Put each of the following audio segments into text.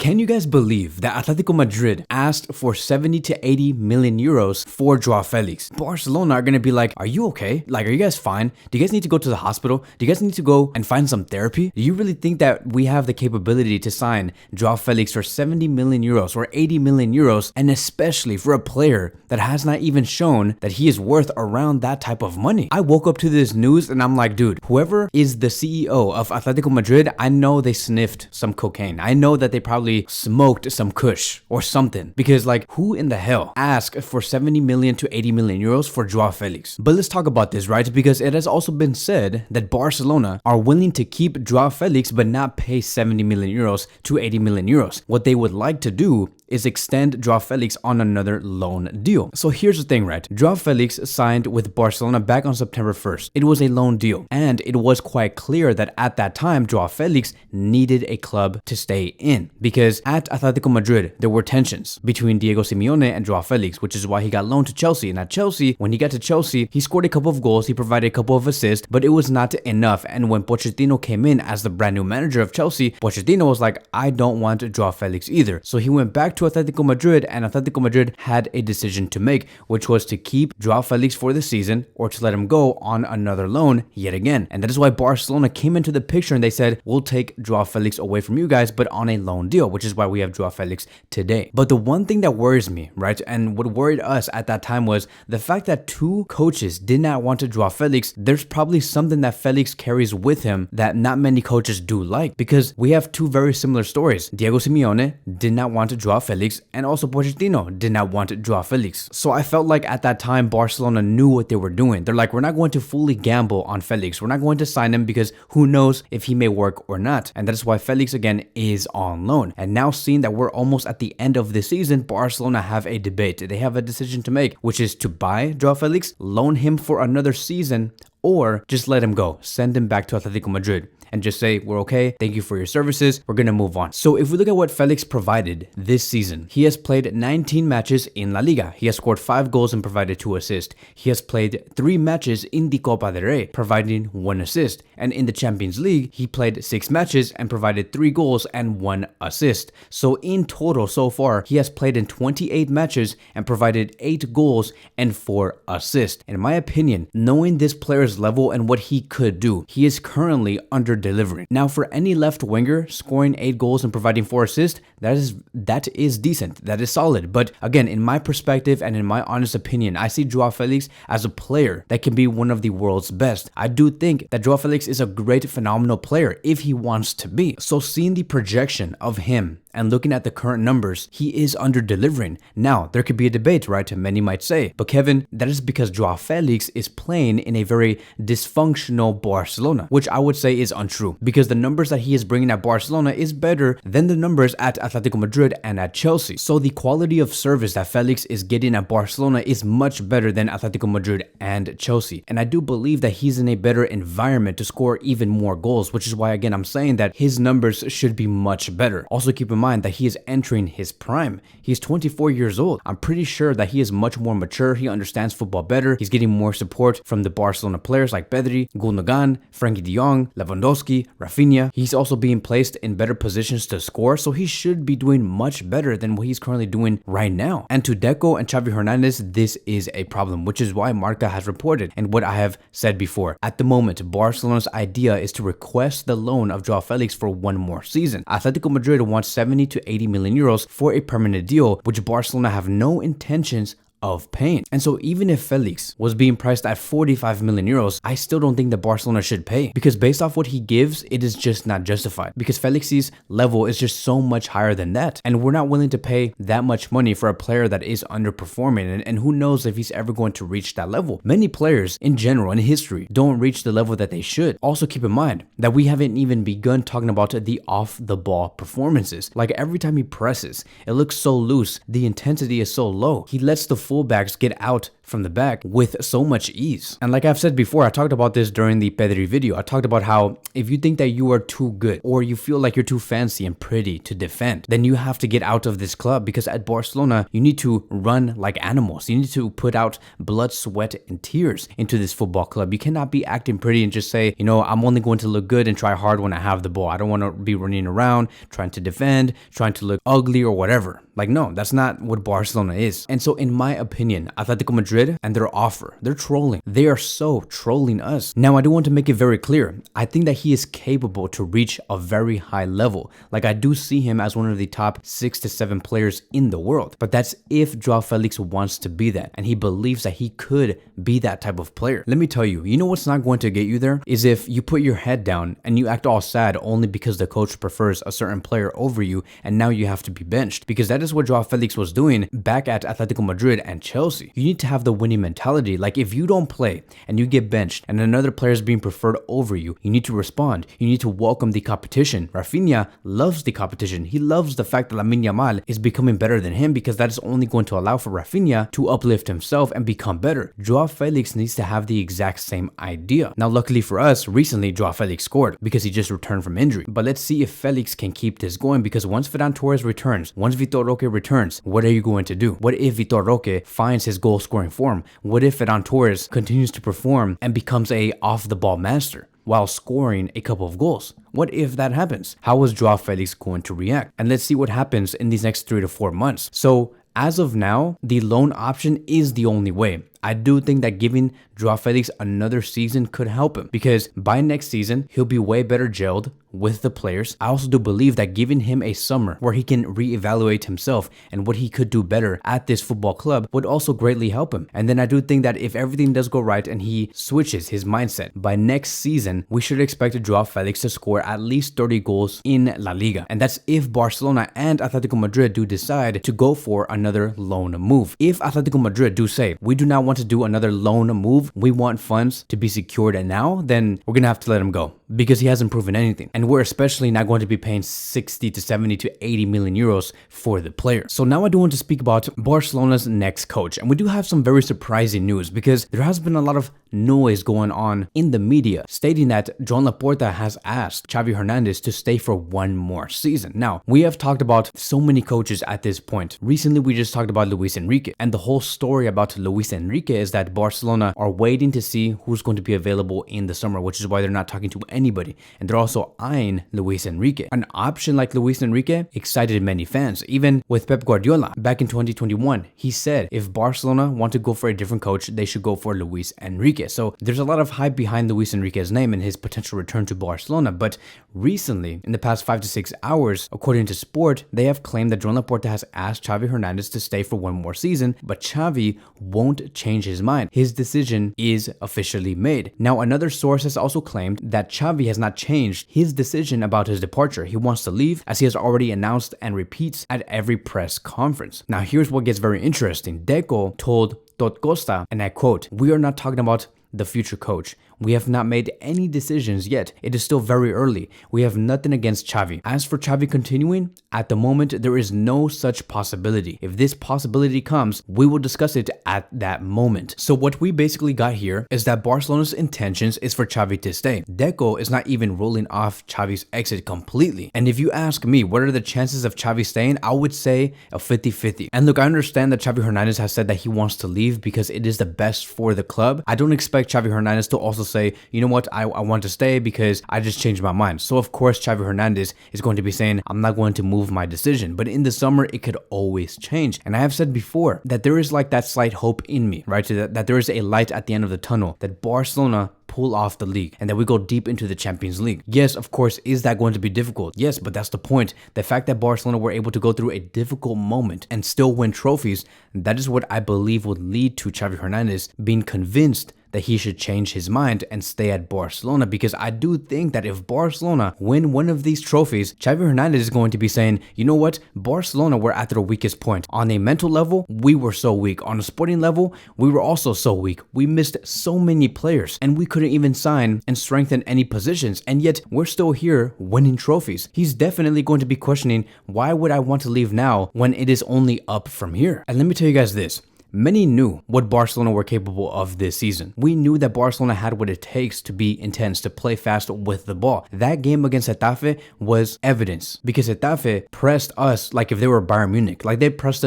Can you guys believe that Atletico Madrid asked for 70 to 80 million euros for Joao Felix? Barcelona are going to be like, are you okay? Like, are you guys fine? Do you guys need to go to the hospital? Do you guys need to go and find some therapy? Do you really think that we have the capability to sign Joao Felix for 70 million euros or 80 million euros, and especially for a player that has not even shown that he is worth around that type of money? I woke up to this news and I'm like, dude, whoever is the CEO of Atletico Madrid, I know they sniffed some cocaine. I know that they probably smoked some kush or something, because like, who in the hell asked for 70 million to 80 million euros for Joao Felix? But let's talk about this, right? Because it has also been said that Barcelona are willing to keep Joao Felix but not pay 70 million euros to 80 million euros. What they would like to do is extend Joao Felix on another loan deal. So here's the thing, right? Joao Felix signed with Barcelona back on September 1st. It was a loan deal, and it was quite clear that at that time, Joao Felix needed a club to stay in, because at Atletico Madrid, there were tensions between Diego Simeone and Joao Felix, which is why he got loaned to Chelsea. And at Chelsea, when he got to Chelsea, he scored a couple of goals, he provided a couple of assists, but it was not enough. And when Pochettino came in as the brand new manager of Chelsea, Pochettino was like, I don't want Joao Felix either. So he went back to Atletico Madrid, and Atletico Madrid had a decision to make, which was to keep Joao Felix for the season or to let him go on another loan yet again. And that is why Barcelona came into the picture and they said, we'll take Joao Felix away from you guys, but on a loan deal, which is why we have Joao Felix today. But the one thing that worries me, right, and what worried us at that time was the fact that two coaches did not want to Joao Felix. There's probably something that Felix carries with him that not many coaches do like, because we have two very similar stories. Diego Simeone did not want to Joao Felix, and also Pochettino did not want Joao Felix. So I felt like at that time, Barcelona knew what they were doing. They're like, we're not going to fully gamble on Felix. We're not going to sign him because who knows if he may work or not. And that is why Felix again is on loan. And now seeing that we're almost at the end of the season, Barcelona have a debate. They have a decision to make, which is to buy Joao Felix, loan him for another season, or just let him go, send him back to Atletico Madrid and just say, we're okay, thank you for your services, we're gonna move on. So if we look at what Felix provided this season, he has played 19 matches in La Liga. He has scored 5 goals and provided 2 assists. He has played 3 matches in the Copa del Rey, providing 1 assist. And in the Champions League, he played 6 matches and provided 3 goals and 1 assist. So in total so far, he has played in 28 matches and provided 8 goals and 4 assists. In my opinion, knowing this player's level and what he could do, he is currently under delivering. Now, for any left winger, scoring 8 goals and providing 4 assists, that is decent. That is solid. But again, in my perspective and in my honest opinion, I see Joao Felix as a player that can be one of the world's best. I do think that Joao Felix is a great, phenomenal player if he wants to be. So seeing the projection of him and looking at the current numbers, he is under delivering. Now, there could be a debate, right? Many might say, but Kevin, that is because Joao Felix is playing in a very dysfunctional Barcelona, which I would say is untrue, because the numbers that he is bringing at Barcelona is better than the numbers at Atletico Madrid and at Chelsea. So the quality of service that Felix is getting at Barcelona is much better than Atletico Madrid and Chelsea. And I do believe that he's in a better environment to score even more goals, which is why, again, I'm saying that his numbers should be much better. Also keep in mind that he is entering his prime. He's 24 years old. I'm pretty sure that he is much more mature. He understands football better. He's getting more support from the Barcelona players like Pedri, Gundogan, Frankie de Jong, Lewandowski, Rafinha. He's also being placed in better positions to score, so he should be doing much better than what he's currently doing right now. And to Deco and Xavi Hernandez, this is a problem, which is why Marca has reported, and what I have said before. At the moment, Barcelona's idea is to request the loan of Joao Felix for 1 more season. Atletico Madrid wants 70 to 80 million euros for a permanent deal, which Barcelona have no intentions of paying. And so even if Felix was being priced at 45 million euros, I still don't think that Barcelona should pay, because based off what he gives, it is just not justified, because Felix's level is just so much higher than that. And we're not willing to pay that much money for a player that is underperforming. And who knows if he's ever going to reach that level. Many players in general in history don't reach the level that they should. Also keep in mind that we haven't even begun talking about the off the ball performances. Like every time he presses, it looks so loose. The intensity is so low. He lets the fullbacks get out from the back with so much ease. And like I've said before, I talked about this during the Pedri video. I talked about how if you think that you are too good or you feel like you're too fancy and pretty to defend, then you have to get out of this club, because at Barcelona, you need to run like animals. You need to put out blood, sweat, and tears into this football club. You cannot be acting pretty and just say, I'm only going to look good and try hard when I have the ball. I don't want to be running around trying to defend, trying to look ugly or whatever. Like, no, that's not what Barcelona is. And so in my opinion, Atletico Madrid and their offer, they're trolling. They are so trolling us. Now, I do want to make it very clear. I think that he is capable to reach a very high level. Like, I do see him as one of the top 6 to 7 players in the world. But that's if Joao Felix wants to be that, and he believes that he could be that type of player. Let me tell you, you know what's not going to get you there is if you put your head down and you act all sad only because the coach prefers a certain player over you, and now you have to be benched, because that is what Joao Felix was doing back at Atletico Madrid and Chelsea. You need to have the winning mentality. Like, if you don't play and you get benched and another player is being preferred over you, you need to respond. You need to welcome the competition. Rafinha loves the competition. He loves the fact that Lamine Yamal is becoming better than him, because that is only going to allow for Rafinha to uplift himself and become better. Joao Felix needs to have the exact same idea. Now, luckily for us, recently Joao Felix scored because he just returned from injury. But let's see if Felix can keep this going, because once Ferran Torres returns, once Vitor Roque returns, what are you going to do? What if Vitor Roque finds his goal scoring form? What if Ferran Torres continues to perform and becomes a off the ball master while scoring a couple of goals? What if that happens? How is Joao Felix going to react? And let's see what happens in these next 3 to 4 months. So as of now, the loan option is the only way. I do think that giving Joao Felix another season could help him, because by next season, he'll be way better gelled with the players. I also do believe that giving him a summer where he can reevaluate himself and what he could do better at this football club would also greatly help him. And then I do think that if everything does go right and he switches his mindset, by next season, we should expect Joao Felix to score at least 30 goals in La Liga. And that's if Barcelona and Atletico Madrid do decide to go for another loan move. If Atletico Madrid do say, we do not want to do another loan move, we want funds to be secured now, then we're gonna have to let him go, because he hasn't proven anything. And we're especially not going to be paying 60 to 70 to 80 million euros for the player. So now I do want to speak about Barcelona's next coach. And we do have some very surprising news, because there has been a lot of noise going on in the media stating that Joan Laporta has asked Xavi Hernandez to stay for one more season. Now, we have talked about so many coaches at this point. Recently, we just talked about Luis Enrique, and the whole story about Luis Enrique is that Barcelona are waiting to see who's going to be available in the summer, which is why they're not talking to anybody. And they're also eyeing Luis Enrique. An option like Luis Enrique excited many fans. Even with Pep Guardiola back in 2021, he said if Barcelona want to go for a different coach, they should go for Luis Enrique. So there's a lot of hype behind Luis Enrique's name and his potential return to Barcelona. But recently, in the past 5 to 6 hours, according to Sport, they have claimed that Joan Laporta has asked Xavi Hernandez to stay for one more season, but Xavi won't change his mind. His decision is officially made. Now, another source has also claimed that Xavi has not changed his decision about his departure. He wants to leave, as he has already announced and repeats at every press conference. Now, here's what gets very interesting. Deco told Tot Costa, and I quote, "We are not talking about the future coach. We have not made any decisions yet. It is still very early. We have nothing against Xavi. As for Xavi continuing, at the moment, there is no such possibility. If this possibility comes, we will discuss it at that moment." So what we basically got here is that Barcelona's intentions is for Xavi to stay. Deco is not even ruling off Xavi's exit completely. And if you ask me, what are the chances of Xavi staying? I would say a 50-50. And look, I understand that Xavi Hernandez has said that he wants to leave because it is the best for the club. I don't expect Xavi Hernandez to also say, you know what, I want to stay because I just changed my mind. So of course Xavi Hernandez is going to be saying, I'm not going to move my decision. But in the summer, it could always change. And I have said before that there is like that slight hope in me, right? So that there is a light at the end of the tunnel, that Barcelona pull off the league and that we go deep into the Champions League. Yes, of course, is that going to be difficult? Yes, but that's the point. The fact that Barcelona were able to go through a difficult moment and still win trophies, that is what I believe would lead to Xavi Hernandez being convinced that he should change his mind and stay at Barcelona, because I do think that if Barcelona win one of these trophies, Xavi Hernandez is going to be saying, you know what, Barcelona were at their weakest point. On a mental level, we were so weak. On a sporting level, we were also so weak. We missed so many players and we couldn't even sign and strengthen any positions, and yet we're still here winning trophies. He's definitely going to be questioning, why would I want to leave now when it is only up from here? And let me tell you guys this. many knew what Barcelona were capable of this season. We knew that Barcelona had what it takes to be intense, to play fast with the ball. That game against Getafe was evidence because Getafe pressed us like if they were Bayern Munich. Like they pressed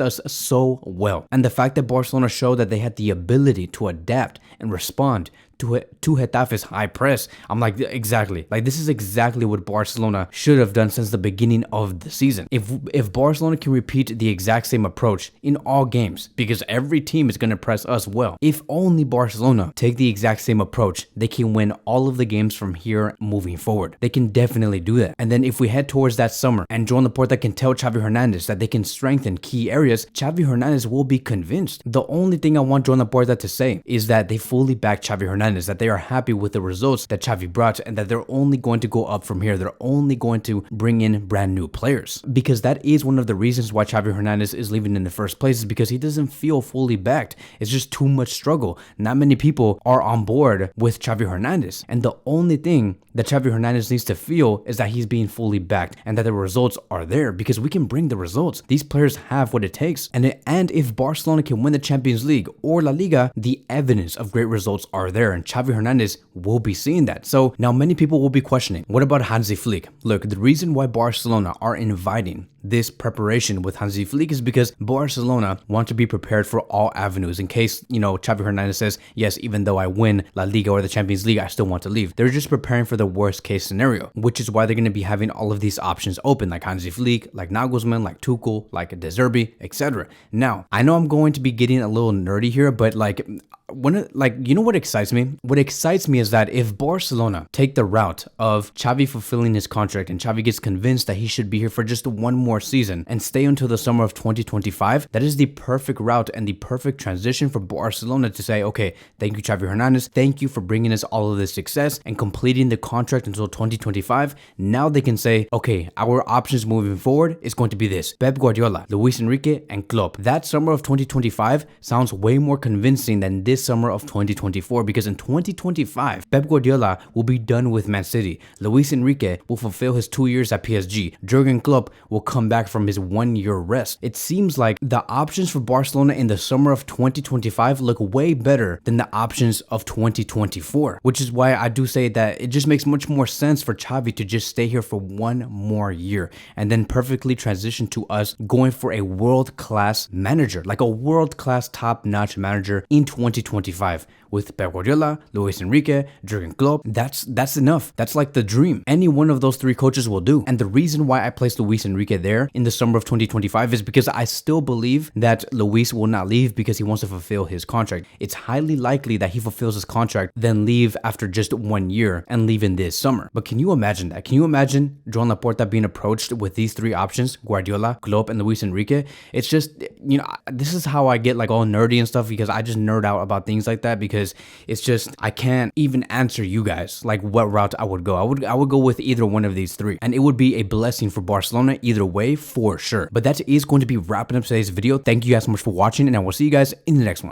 us so well. And the fact that Barcelona showed that they had the ability to adapt and respond to Getafe's high press, I'm like, exactly. Like this is exactly what Barcelona should have done since the beginning of the season. If Barcelona can repeat the exact same approach in all games, because every team is going to press us well. If only Barcelona take the exact same approach, they can win all of the games from here moving forward. They can definitely do that. And then if we head towards that summer and Joan Laporta can tell Xavi Hernandez that they can strengthen key areas, Xavi Hernandez will be convinced. The only thing I want Joan Laporta to say is that they fully back Xavi Hernandez, that they are happy with the results that Xavi brought and that they're only going to go up from here. They're only going to bring in brand new players, because that is one of the reasons why Xavi Hernandez is leaving in the first place, is because he doesn't feel fully backed. It's just too much struggle. Not many people are on board with Xavi Hernandez, and the only thing that Xavi Hernandez needs to feel is that he's being fully backed and that the results are there, because we can bring the results. These players have what it takes, and if Barcelona can win the Champions League or La Liga, the evidence of great results are there, and Xavi Hernandez will be seeing that. So now many people will be questioning, what about Hansi Flick? Look, the reason why Barcelona are inviting this preparation with Hansi Flick is because Barcelona want to be prepared for all avenues in case, Xavi Hernandez says, yes, even though I win La Liga or the Champions League, I still want to leave. They're just preparing for the worst case scenario, which is why they're going to be having all of these options open, like Hansi Flick, like Nagelsmann, like Tuchel, like De Zerbi, etc. Now, I know I'm going to be getting a little nerdy here, but what excites me? What excites me is that if Barcelona take the route of Xavi fulfilling his contract and Xavi gets convinced that he should be here for just one more season and stay until the summer of 2025, that is the perfect route and the perfect transition for Barcelona to say, okay, thank you, Xavi Hernandez. Thank you for bringing us all of this success and completing the contract until 2025. Now they can say, okay, our options moving forward is going to be this: Pep Guardiola, Luis Enrique, and Klopp. That summer of 2025 sounds way more convincing than this summer of 2024, because in 2025, Pep Guardiola will be done with Man City. Luis Enrique will fulfill his 2 years at PSG. Jurgen Klopp will come back from his 1 year rest. It seems like the options for Barcelona in the summer of 2025 look way better than the options of 2024, which is why I do say that it just makes much more sense for Xavi to just stay here for 1 more year and then perfectly transition to us going for a world-class manager, like a world-class top-notch manager in 2025 with Pep Guardiola, Luis Enrique, Jurgen Klopp. That's enough. That's like the dream. Any one of those three coaches will do. And the reason why I placed Luis Enrique there in the summer of 2025 is because I still believe that Luis will not leave because he wants to fulfill his contract. It's highly likely that he fulfills his contract, then leave after just 1 year and leave in this summer. But can you imagine that? Can you imagine Joan Laporta being approached with these three options, Guardiola, Klopp, and Luis Enrique? It's just, this is how I get like all nerdy and stuff, because I just nerd out about things like that, because it's just, I can't even answer you guys like what route I would go. I would go with either one of these three, and it would be a blessing for Barcelona either way for sure. But that is going to be wrapping up today's video. Thank you guys so much for watching, and I will see you guys in the next one.